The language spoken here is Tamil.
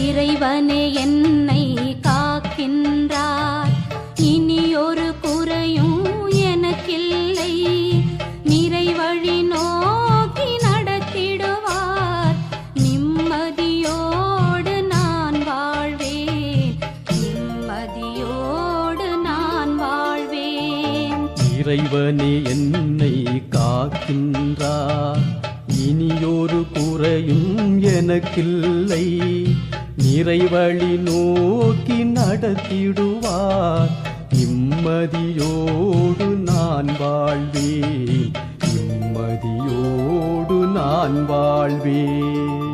இறைவனே என்னை காக்கின்றார், இனியொரு குறையும் எனக்கில்லை. நிறைவழி நோக்கி நடத்திடுவார், நிம்மதியோடு நான் வாழ்வேன், நிம்மதியோடு நான் வாழ்வேன். இறைவனே என்னை காக்கின்றார், இனியொரு குறையும் எனக்கில்லை. நிறைவழி நோக்கி நடத்திடுவார், நிம்மதியோடு நான் வாழ்வேன், நிம்மதியோடு நான் வாழ்வேன்.